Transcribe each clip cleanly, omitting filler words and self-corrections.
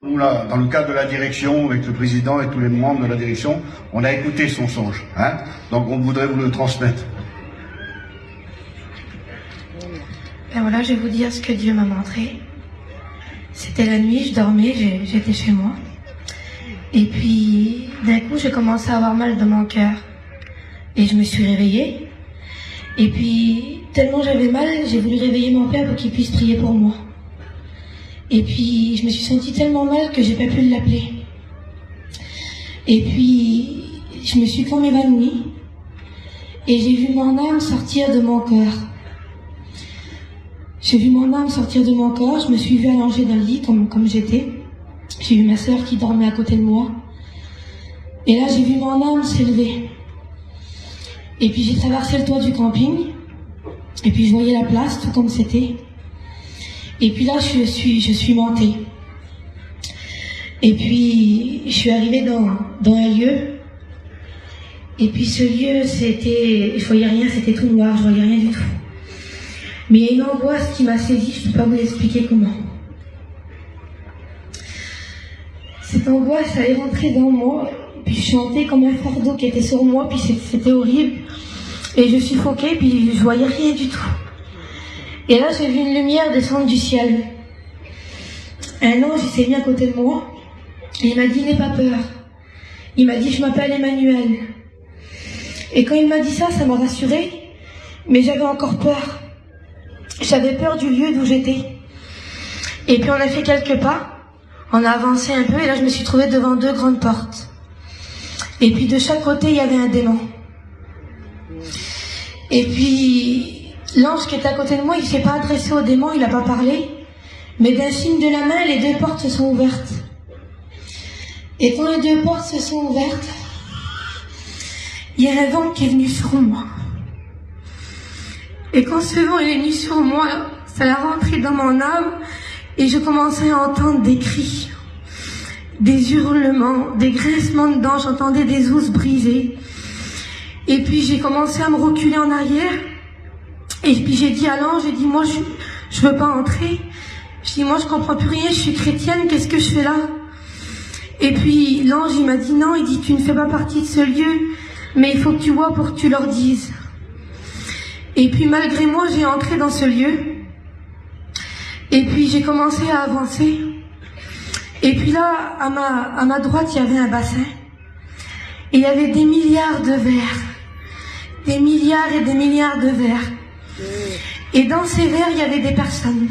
Nous, là, dans le cadre de la direction, avec le président et tous les membres de la direction, on a écouté son songe. Donc on voudrait vous le transmettre. Ben voilà, je vais vous dire ce que Dieu m'a montré. C'était la nuit, je dormais, j'étais chez moi. Et puis, d'un coup, j'ai commencé à avoir mal dans mon cœur. Et je me suis réveillée. Et puis, tellement j'avais mal, j'ai voulu réveiller mon père pour qu'il puisse prier pour moi. Et puis, je me suis sentie tellement mal que j'ai pas pu l'appeler. Et puis, je me suis comme évanouie. Et j'ai vu mon âme sortir de mon cœur. J'ai vu mon âme sortir de mon corps, je me suis vue allongée dans le lit comme j'étais. J'ai vu ma sœur qui dormait à côté de moi. Et là, j'ai vu mon âme s'élever. Et puis, j'ai traversé le toit du camping. Et puis, je voyais la place, tout comme c'était. Et puis là, je suis montée. Et puis, je suis arrivée dans un lieu. Et puis, ce lieu, je voyais rien, c'était tout noir, je voyais rien du tout. Mais il y a une angoisse qui m'a saisie, je ne peux pas vous l'expliquer comment. Cette angoisse, elle est rentrée dans moi, puis je sentais comme un fardeau qui était sur moi, puis c'était horrible. Et je suffoquais, puis je voyais rien du tout. Et là, j'ai vu une lumière descendre du ciel. Un ange, il s'est mis à côté de moi, et il m'a dit, n'aie pas peur. Il m'a dit, je m'appelle Emmanuel. Et quand il m'a dit ça m'a rassurée, mais j'avais encore peur. J'avais peur du lieu d'où j'étais. Et puis on a fait quelques pas, on a avancé un peu et là je me suis trouvée devant 2 grandes portes. Et puis de chaque côté il y avait un démon. Et puis l'ange qui était à côté de moi, il ne s'est pas adressé au démon, il n'a pas parlé. Mais d'un signe de la main, les 2 portes se sont ouvertes. Et quand les 2 portes se sont ouvertes, il y a un vent qui est venu sur moi. Et quand ce vent est venu sur moi, ça l'a rentré dans mon âme et je commençais à entendre des cris, des hurlements, des grincements de dents, j'entendais des os brisés. Et puis j'ai commencé à me reculer en arrière et puis j'ai dit à l'ange, j'ai dit moi je veux pas entrer. Je dis moi je comprends plus rien, je suis chrétienne, qu'est-ce que je fais là? Et puis l'ange il m'a dit non, il dit tu ne fais pas partie de ce lieu, mais il faut que tu vois pour que tu leur dises. Et puis malgré moi, j'ai entré dans ce lieu. Et puis j'ai commencé à avancer. Et puis là, à ma droite, il y avait un bassin. Et il y avait des milliards de vers. Des milliards et des milliards de vers. Et dans ces vers, il y avait des personnes.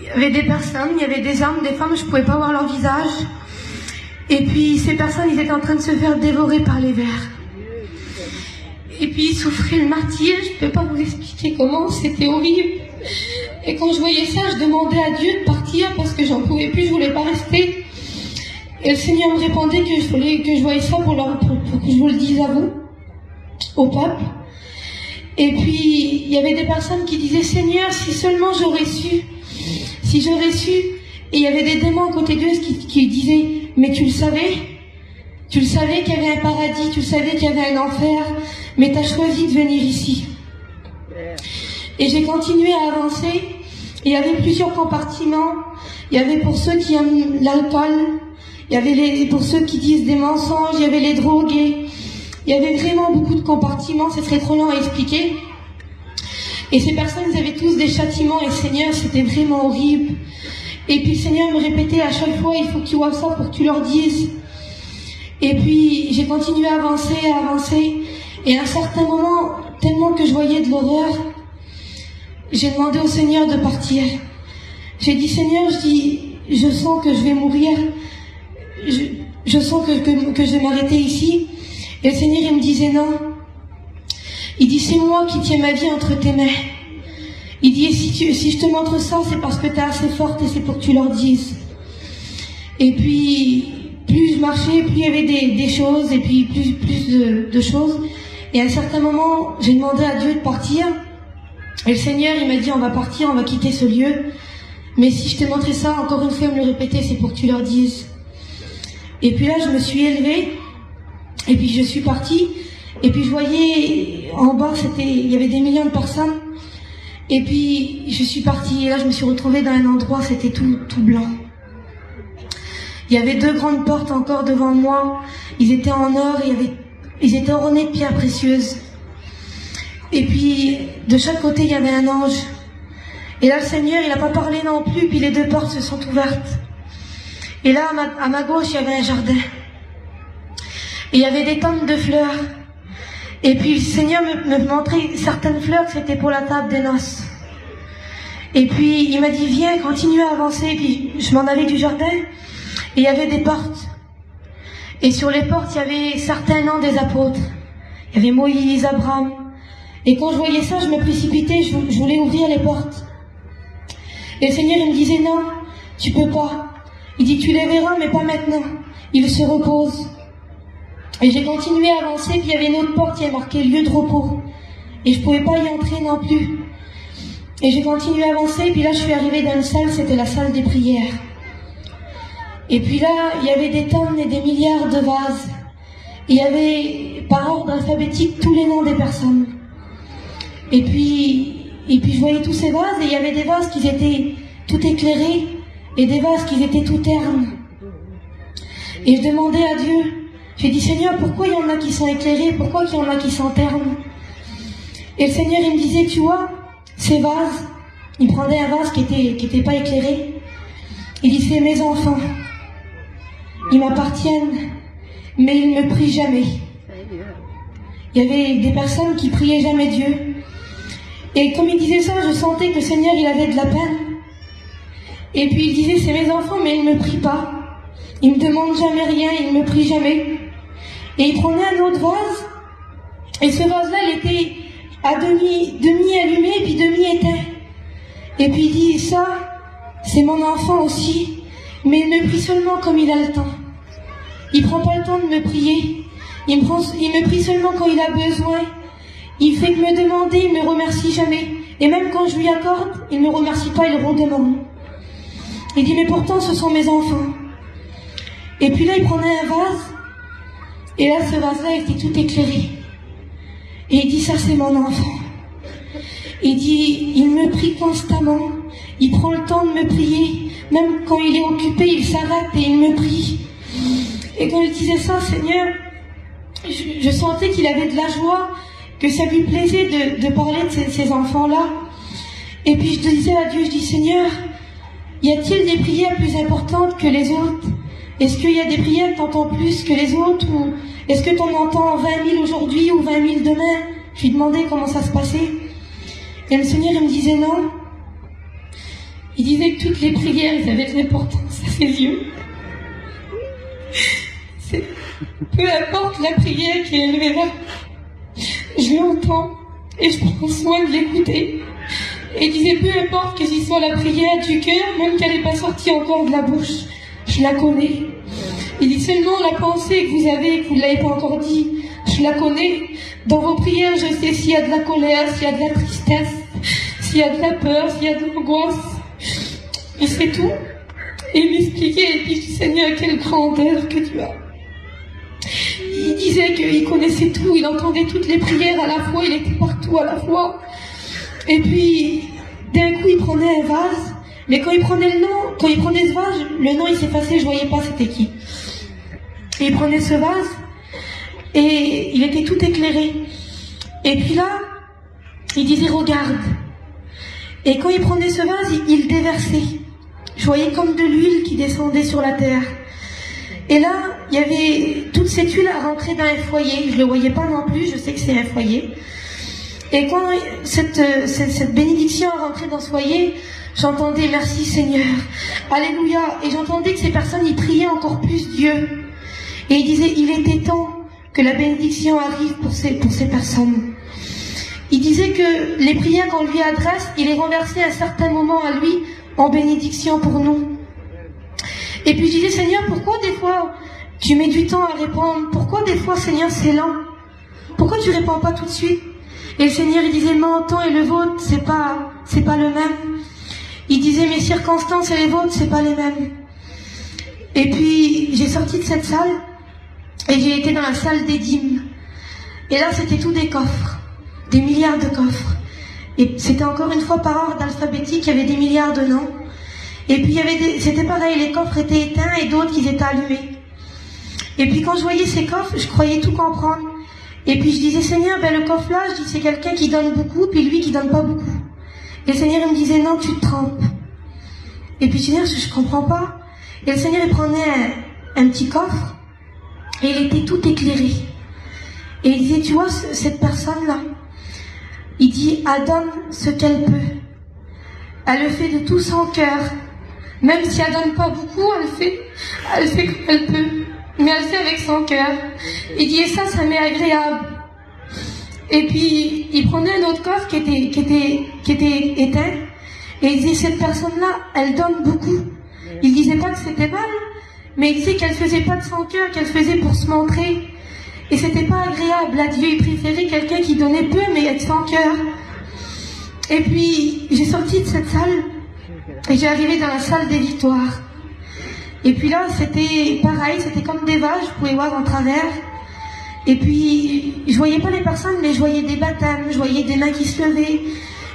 Il y avait des personnes, il y avait des hommes, des femmes, je ne pouvais pas voir leur visage. Et puis ces personnes, ils étaient en train de se faire dévorer par les vers. Et puis ils souffraient le martyre, je ne peux pas vous expliquer comment, c'était horrible. Et quand je voyais ça, je demandais à Dieu de partir parce que j'en pouvais plus, je voulais pas rester. Et le Seigneur me répondait que je voyais ça pour que je vous le dise à vous, au peuple. Et puis il y avait des personnes qui disaient Seigneur, si seulement j'aurais su, si j'aurais su. Et il y avait des démons à côté d'eux qui disaient mais tu le savais qu'il y avait un paradis, tu le savais qu'il y avait un enfer, mais tu as choisi de venir ici. Et j'ai continué à avancer. Il y avait plusieurs compartiments. Il y avait pour ceux qui aiment l'alcool, il y avait pour ceux qui disent des mensonges, il y avait les drogués. Il y avait vraiment beaucoup de compartiments, ce serait trop long à expliquer. Et ces personnes, ils avaient tous des châtiments, et Seigneur, c'était vraiment horrible. Et puis le Seigneur me répétait à chaque fois, il faut que tu vois ça pour que tu leur dises. Et puis j'ai continué à avancer, et à un certain moment, tellement que je voyais de l'horreur, j'ai demandé au Seigneur de partir. J'ai dit Seigneur, je sens que je vais mourir, je sens que je vais m'arrêter ici. Et le Seigneur il me disait non. Il dit c'est moi qui tiens ma vie entre tes mains. Il dit et si je te montre ça, c'est parce que tu es assez forte et c'est pour que tu leur dises. Et puis plus je marchais, plus il y avait des choses, et puis plus de choses. Et à un certain moment, j'ai demandé à Dieu de partir. Et le Seigneur, il m'a dit, on va partir, on va quitter ce lieu. Mais si je t'ai montré ça, encore une fois, il me le répétait, c'est pour que tu leur dises. Et puis là, je me suis élevée. Et puis je suis partie. Et puis je voyais, en bas, il y avait des millions de personnes. Et puis, je suis partie et là, je me suis retrouvée dans un endroit, c'était tout blanc. Il y avait 2 grandes portes encore devant moi. Ils étaient en or et ils étaient ornés de pierres précieuses. Et puis, de chaque côté, il y avait un ange. Et là, le Seigneur, il n'a pas parlé non plus, puis les 2 portes se sont ouvertes. Et là, à ma gauche, il y avait un jardin. Et il y avait des tonnes de fleurs. Et puis le Seigneur me montrait certaines fleurs que c'était pour la table des noces. Et puis il m'a dit, viens, continue à avancer. Et puis je m'en allais du jardin. Et il y avait des portes. Et sur les portes, il y avait certains noms des apôtres. Il y avait Moïse, Abraham. Et quand je voyais ça, je me précipitais, je voulais ouvrir les portes. Et le Seigneur, il me disait, non, tu peux pas. Il dit, tu les verras, mais pas maintenant. Ils se reposent. Et j'ai continué à avancer, puis il y avait une autre porte qui est marquée lieu de repos. Et je pouvais pas y entrer non plus. Et j'ai continué à avancer, puis là je suis arrivée dans une salle, c'était la salle des prières. Et puis là, il y avait des tonnes et des milliards de vases. Il y avait par ordre alphabétique tous les noms des personnes. Et puis je voyais tous ces vases, et il y avait des vases qui étaient tout éclairés, et des vases qui étaient tout ternes. Et je demandais à Dieu, j'ai dit, Seigneur, pourquoi il y en a qui sont éclairés, pourquoi il y en a qui sont ternes? Et le Seigneur, il me disait, tu vois, ces vases, il prenait un vase qui était pas éclairé, il dit, c'est mes enfants, ils m'appartiennent, mais ils ne me prient jamais. Il y avait des personnes qui priaient jamais Dieu. Et comme il disait ça, je sentais que le Seigneur, il avait de la peine. Et puis il disait, c'est mes enfants, mais ils ne me prient pas. Ils me demandent jamais rien, ils ne me prient jamais. Et il prenait un autre vase, et ce vase-là, il était à demi allumé, puis demi éteint. Et puis il dit, ça, c'est mon enfant aussi, mais il me prie seulement comme il a le temps. Il prend pas le temps de me prier. Il me prie seulement quand il a besoin. Il fait que me demander, il me remercie jamais. Et même quand je lui accorde, il ne me remercie pas, il redemande. Il dit, mais pourtant, ce sont mes enfants. Et puis là, il prenait un vase, et là, ce vase-là était tout éclairé. Et il dit, ça, c'est mon enfant. Il dit, il me prie constamment. Il prend le temps de me prier. Même quand il est occupé, il s'arrête et il me prie. Et quand il disait ça, Seigneur, je sentais qu'il avait de la joie, que ça lui plaisait de parler de ces enfants-là. Et puis je disais à Dieu, je dis, Seigneur, y a-t-il des prières plus importantes que les autres? Est-ce qu'il y a des prières que tu entends plus que les autres? Ou est-ce que tu en entends 20 000 aujourd'hui ou 20 000 demain? Je lui demandais comment ça se passait. Et le Seigneur, il me disait non. Il disait que toutes les prières, elles avaient de l'importance à ses yeux. Peu importe la prière qui est élevée là, je l'entends et je prends soin de l'écouter. Et il disait, peu importe que ce soit la prière du cœur, même qu'elle n'est pas sortie encore de la bouche, je la connais. Il dit seulement la pensée que vous avez, que vous ne l'avez pas encore dit, je la connais. Dans vos prières, je sais s'il y a de la colère, s'il y a de la tristesse, s'il y a de la peur, s'il y a de l'angoisse. Et c'est tout. Et il m'expliquait, et puis je dis, Seigneur, quelle grandeur que tu as. Il disait qu'il connaissait tout, il entendait toutes les prières à la fois, il était partout à la fois. Et puis, d'un coup, il prenait un vase, mais quand il prenait ce vase, le nom il s'effaçait, je voyais pas c'était qui. Et il prenait ce vase, et il était tout éclairé. Et puis là, il disait, regarde. Et quand il prenait ce vase, il déversait. Je voyais comme de l'huile qui descendait sur la terre. Et là, il y avait toute cette huile à rentrer dans un foyer. Je ne le voyais pas non plus, je sais que c'est un foyer. Et quand cette bénédiction a rentré dans ce foyer, j'entendais merci Seigneur, alléluia. Et j'entendais que ces personnes, ils priaient encore plus Dieu. Et ils disaient, il était temps que la bénédiction arrive pour ces personnes. Il disait que les prières qu'on lui adresse, il les renversait à un certain moment à lui en bénédiction pour nous. Et puis je disais, Seigneur, pourquoi des fois tu mets du temps à répondre? Pourquoi des fois, Seigneur, c'est lent? Pourquoi tu réponds pas tout de suite? Et le Seigneur, il disait, mon temps et le vôtre, c'est pas le même. Il disait, mes circonstances et les vôtres, c'est pas les mêmes. Et puis, j'ai sorti de cette salle, et j'ai été dans la salle des dîmes. Et là, c'était tout des coffres, des milliards de coffres. Et c'était encore une fois par ordre alphabétique, il y avait des milliards de noms. Et puis c'était pareil, les coffres étaient éteints et d'autres qui étaient allumés. Et puis quand je voyais ces coffres, je croyais tout comprendre. Et puis je disais, Seigneur, ben le coffre là, je dis c'est quelqu'un qui donne beaucoup, puis lui qui donne pas beaucoup. Et le Seigneur il me disait, non, tu te trompes. Et puis je disais, je comprends pas. Et le Seigneur il prenait un petit coffre, et il était tout éclairé. Et il disait, tu vois, cette personne-là, il dit, elle donne ce qu'elle peut. Elle le fait de tout son cœur. Même si elle donne pas beaucoup, elle fait comme elle peut. Mais elle fait avec son cœur. Il dit, et ça m'est agréable. Et puis, il prenait un autre coffre qui était éteint. Et il disait, cette personne-là, elle donne beaucoup. Il disait pas que c'était mal, mais il disait qu'elle faisait pas de son cœur, qu'elle faisait pour se montrer. Et c'était pas agréable. À Dieu, il préférait quelqu'un qui donnait peu, mais avec son cœur. Et puis, j'ai sorti de cette salle, et j'ai arrivé dans la salle des victoires. Et puis là, c'était pareil, c'était comme des vaches, je pouvais voir en travers. Et puis, je voyais pas les personnes, mais je voyais des baptêmes, je voyais des mains qui se levaient.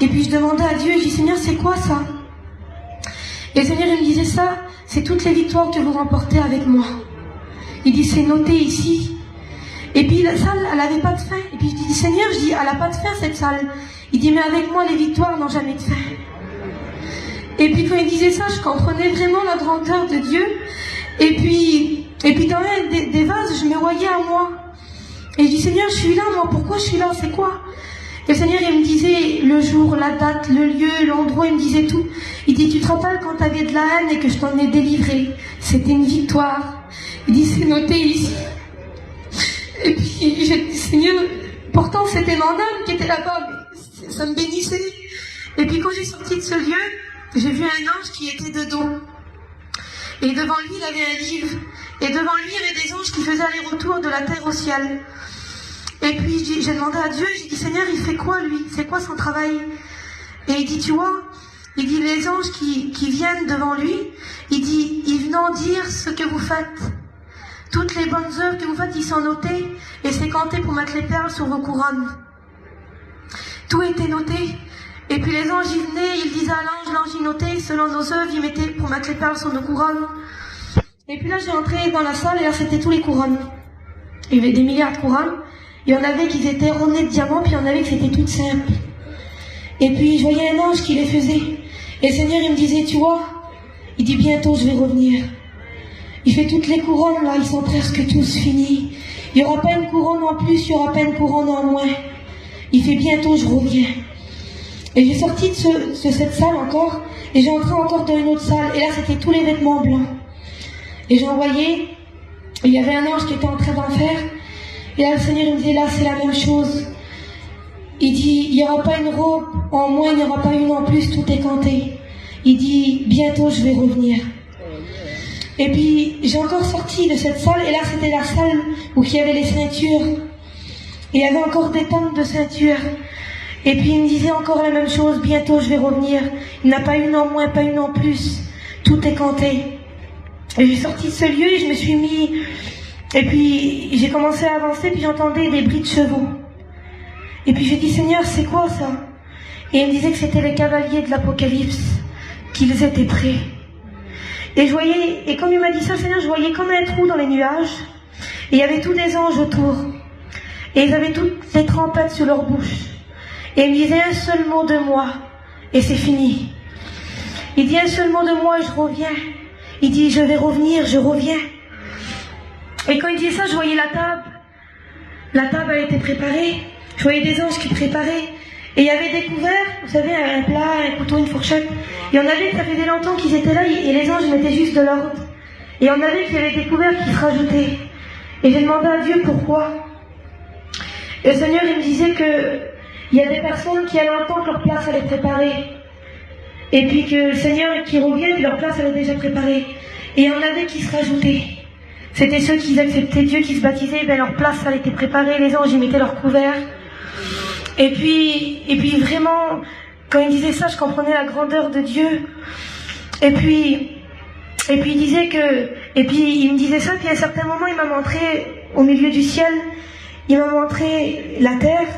Et puis, je demandais à Dieu, je dis, Seigneur, c'est quoi ça? Et le Seigneur, il me disait ça, c'est toutes les victoires que vous remportez avec moi. Il dit, c'est noté ici. Et puis, la salle, elle avait pas de fin. Et puis, je dis, Seigneur, je dis, elle a pas de fin, cette salle. Il dit, mais avec moi, les victoires n'ont jamais de fin. Et puis quand il disait ça, je comprenais vraiment la grandeur de Dieu. Et puis dans des vases, je me voyais à moi. Et je dis, Seigneur, je suis là, moi, pourquoi je suis là, c'est quoi? Et le Seigneur, il me disait le jour, la date, le lieu, l'endroit, il me disait tout. Il dit, tu te rappelles quand tu avais de la haine et que je t'en ai délivré? C'était une victoire. Il dit, c'est noté ici. Et puis j'ai dit, Seigneur, pourtant c'était mon âme qui était là-bas, mais ça me bénissait. Et puis quand j'ai sorti de ce lieu, j'ai vu un ange qui était de dos. Et devant lui, il avait un livre. Et devant lui, il y avait des anges qui faisaient aller-retour de la terre au ciel. Et puis j'ai demandé à Dieu, j'ai dit, Seigneur, il fait quoi lui? C'est quoi son travail? Et il dit, tu vois, il dit, les anges qui viennent devant lui, il dit, ils viennent dire ce que vous faites. Toutes les bonnes œuvres que vous faites, ils sont notés. Et c'est compté pour mettre les perles sur vos couronnes. Tout était noté. Et puis les anges, ils venaient, ils disaient à l'ange, il notait, selon nos œuvres, il mettait pour mettre les perles sur nos couronnes. Et puis là, j'ai entré dans la salle, et là, c'était tous les couronnes. Il y avait des milliards de couronnes. Il y en avait qui étaient ornées de diamants, puis il y en avait qui étaient toutes simples. Et puis, je voyais un ange qui les faisait. Et le Seigneur, il me disait, tu vois, il dit, bientôt, je vais revenir. Il fait toutes les couronnes, là, ils sont presque tous finis. Il n'y aura pas une couronne en plus, il n'y aura pas une couronne en moins. Il fait, bientôt, je reviens. Et j'ai sorti de cette salle encore, et j'ai entré encore dans une autre salle, et là c'était tous les vêtements blancs. Et j'ai envoyé, et il y avait un ange qui était en train d'en faire, et là le Seigneur il me disait, là c'est la même chose. Il dit, il n'y aura pas une robe en moins, il n'y aura pas une en plus, tout est compté. Il dit, bientôt je vais revenir. Et puis j'ai encore sorti de cette salle, et là c'était la salle où il y avait les ceintures. Et il y avait encore des tentes de ceintures. Et puis il me disait encore la même chose, bientôt je vais revenir. Il n'y en a pas une en moins, pas une en plus. Tout est compté. Et j'ai sorti de ce lieu et je me suis mis... Et puis j'ai commencé à avancer, puis j'entendais des bruits de chevaux. Et puis j'ai dit, Seigneur, c'est quoi ça? Et il me disait que c'était les cavaliers de l'Apocalypse, qu'ils étaient prêts. Et je voyais, et comme il m'a dit ça, Seigneur, je voyais comme un trou dans les nuages. Et il y avait tous des anges autour. Et ils avaient toutes les trompettes sur leur bouche. Et il me disait un seul mot de moi, et c'est fini. Il dit un seul mot de moi et je reviens. Il dit, je vais revenir, je reviens. Et quand il disait ça, je voyais la table. La table, elle était préparée. Je voyais des anges qui préparaient. Et il y avait des couverts, vous savez, un plat, un couteau, une fourchette. Il y en avait, ça faisait longtemps qu'ils étaient là, et les anges mettaient juste de l'ordre. Et il y en avait qui avaient des couverts qui se rajoutaient. Et j'ai demandé à Dieu pourquoi. Et le Seigneur, il me disait que il y a des personnes qui allaient entendre que leur place allait être préparée. Et puis que le Seigneur qui revient, leur place elle est déjà préparée. Et il y en avait qui se rajoutaient. C'était ceux qui acceptaient Dieu, qui se baptisaient, ben leur place elle était préparée, les anges ils mettaient leur couvert. Et puis vraiment, quand il disait ça, je comprenais la grandeur de Dieu. Et puis il disait que, et puis il me disait ça, puis à un certain moment il m'a montré au milieu du ciel, il m'a montré la terre.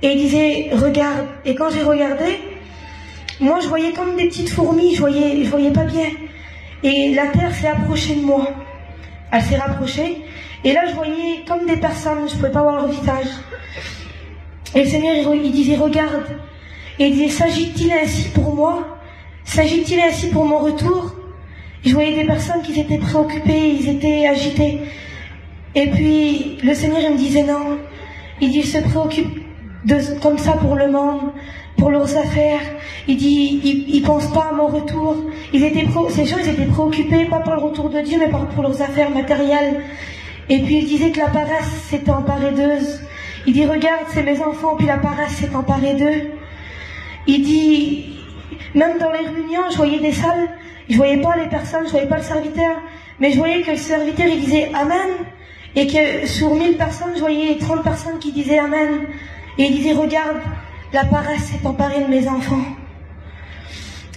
Et il disait, regarde. Et quand j'ai regardé, moi je voyais comme des petites fourmis, je voyais pas bien. Et la terre s'est approchée de moi. Elle s'est rapprochée. Et là je voyais comme des personnes, je pouvais pas voir leur visage. Et le Seigneur il disait, regarde. Et il disait, s'agit-il ainsi pour moi? S'agit-il ainsi pour mon retour? Et je voyais des personnes qui étaient préoccupées, ils étaient agités. Et puis le Seigneur il me disait non. Il dit, il se préoccupe comme ça pour le monde, pour leurs affaires. Il dit, ils pensent pas à mon retour. Ces gens, ils étaient préoccupés, pas pour le retour de Dieu, mais pour leurs affaires matérielles. Et puis il disait que la paresse s'était emparée d'eux. Il dit, regarde, c'est mes enfants, puis la paresse s'est emparée d'eux. Il dit, même dans les réunions, je voyais des salles, je voyais pas les personnes, je voyais pas le serviteur, mais je voyais que le serviteur, il disait Amen. Et que sur 1000 personnes, je voyais 30 personnes qui disaient Amen. Et il disait, regarde, la paresse s'est emparée de mes enfants.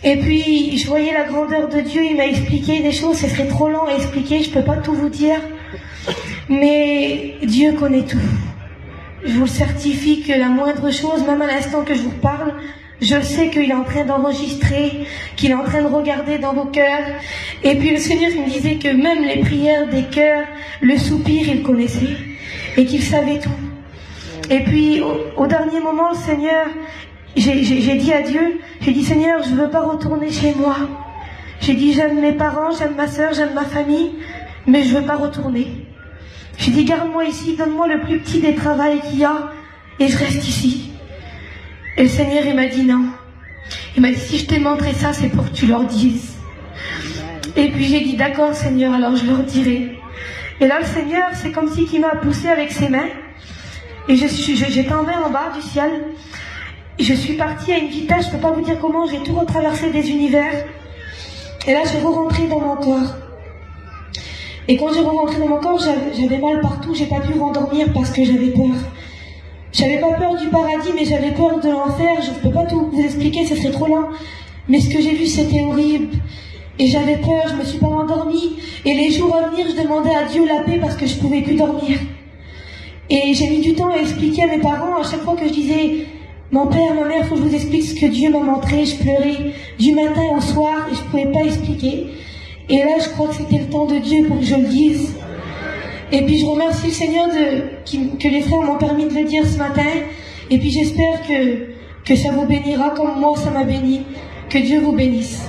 Et puis, je voyais la grandeur de Dieu, il m'a expliqué des choses, ce serait trop long à expliquer, je peux pas tout vous dire. Mais Dieu connaît tout. Je vous certifie que la moindre chose, même à l'instant que je vous parle, je sais qu'il est en train d'enregistrer, qu'il est en train de regarder dans vos cœurs. Et puis le Seigneur, il me disait que même les prières des cœurs, le soupir, il connaissait. Et qu'il savait tout. Et puis, au dernier moment, le Seigneur, j'ai dit à Dieu, j'ai dit, Seigneur, je ne veux pas retourner chez moi. J'ai dit, j'aime mes parents, j'aime ma soeur, j'aime ma famille, mais je ne veux pas retourner. J'ai dit, garde-moi ici, donne-moi le plus petit des travails qu'il y a, et je reste ici. Et le Seigneur, il m'a dit non. Il m'a dit, si je t'ai montré ça, c'est pour que tu leur dises. Et puis j'ai dit, d'accord Seigneur, alors je leur dirai. Et là, le Seigneur, c'est comme si il m'a poussé avec ses mains. Et j'étais en bas du ciel. Et je suis partie à une vitesse, je peux pas vous dire comment, j'ai tout retraversé des univers. Et là, je suis rentrée dans mon corps. Et quand j'ai rentré dans mon corps, j'avais mal partout, j'ai pas pu m'endormir parce que j'avais peur. J'avais pas peur du paradis, mais j'avais peur de l'enfer. Je ne peux pas tout vous expliquer, ce serait trop long. Mais ce que j'ai vu, c'était horrible. Et j'avais peur, je me suis pas endormie. Et les jours à venir, je demandais à Dieu la paix parce que je pouvais plus dormir. Et j'ai mis du temps à expliquer à mes parents, à chaque fois que je disais, mon père, ma mère, faut que je vous explique ce que Dieu m'a montré. Je pleurais du matin au soir et je pouvais pas expliquer. Et là, je crois que c'était le temps de Dieu pour que je le dise. Et puis je remercie le Seigneur que les frères m'ont permis de le dire ce matin. Et puis j'espère que ça vous bénira comme moi ça m'a béni. Que Dieu vous bénisse.